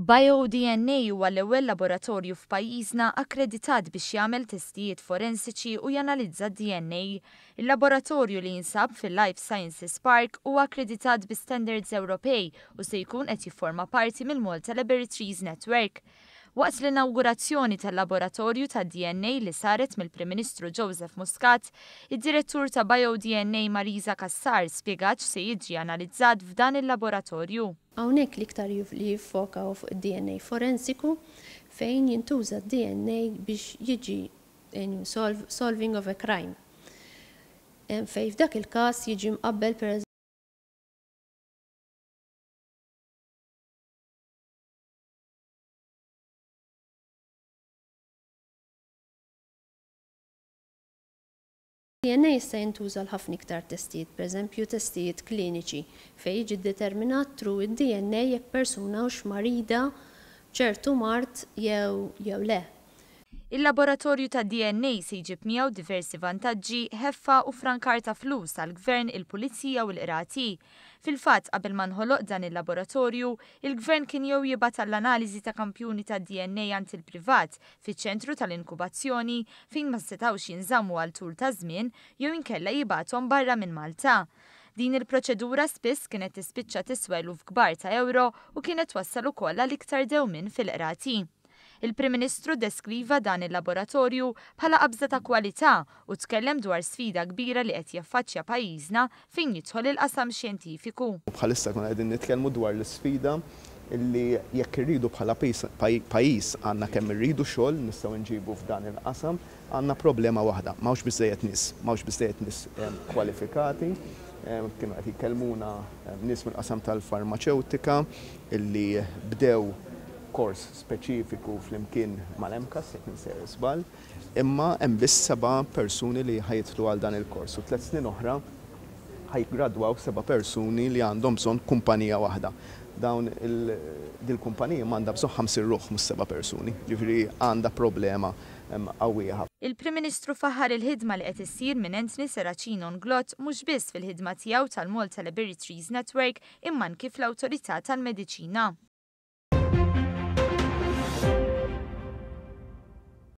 BioDNA huwa l-ewwel laboratorju f'pajjiżna akkreditat biex jagħmel testijiet forensiċi u janalizza d-DNA. Il-laboratorju li jinsab fil-Life Sciences Park huwa akkreditat bi standards Ewropej u se jkun qed jifforma parti mill-Malta Laboratories Network. Waqt l-inawgurazzjoni tal-laboratorju tad-DNA li saret mill-Prim Ministru Joseph Muscat, id-direttur ta' BioDNA Marisa Kassar spjegat x'se jiġi analizzat f'dan il-laboratorju. Hawnhekk l-iktar li jiffokaw fuq id-DNA forensiku fejn jintuża d-DNA biex jiġi solving of a crime. Fejn f'dak il-każ jiġi mqabbel pereżempju DNA jista' jintuża l-ħafna iktar testijiet, pereżempju testijiet kliniċi fejn jiġi determinat tru id-DNA jekk persuna hux marida ċertu mart jew le. Il-laboratorju ta' DNA se jġib miegħu diversi vantaġġi, ħeffa u frankar ta' flus għall-Gvern, il-Pulizija u l-Qrati. Fil-fatt qabel ma nħoloq dan il-laboratorju, il-Gvern kien jew jibgħat għall-analiżi ta' kampjuni ta' DNA għand il-privat fiċ-ċentru tal-inkubazzjoni fejn ma setgħux jinżammu għal tul ta' żmien jew inkella jibgħathom barra minn Malta. Din il-proċedura spiss kienet tispiċċa tiswa eluf kbar ta' euro u kienet wassal ukoll għal iktar dewmien fil-qrati. Il-Prim Ministru deskriva dan il-laboratorju bħala qabża ta' kwalità u tkellem dwar sfida kbira li qed jaffaċċja pajjiżna fejn jidħol il-qasam xjentifiku. Bħalissa konna qegħdin nitkellmu dwar l-isfida illi jekk irridu bħala pajjiż għandna kemm irridu xogħol nistgħu nġibu f'dan il-qasam, għandna problema waħda, m'hawnx biżżejjed nies kwalifikati. Kienu qed jikellmuna nies mill-qasam tal-farmaceutika illi bdew kors speċifiku fl-imkien mal-MCAS, jekk nsejjer żball, imma hemm biss 7 persuni li ħajidħlu għal dan il-kors u 3 snin oħra ħajgradwaw 7 persuni li għandhom bżonn kumpanija waħda. Dawn il-kumpanija m'għandha bżonn 50 ruħ mhux 7 persuni, ġifieri għandha problema qawwija. Il-Prim Ministru faħħar il-ħidma li qed issir minn Anthony Serracino Nglot mhux biss fil-ħidma tiegħu tal-Malta Laboratories Network imma anke fl-Awtorità tal-Mediċina.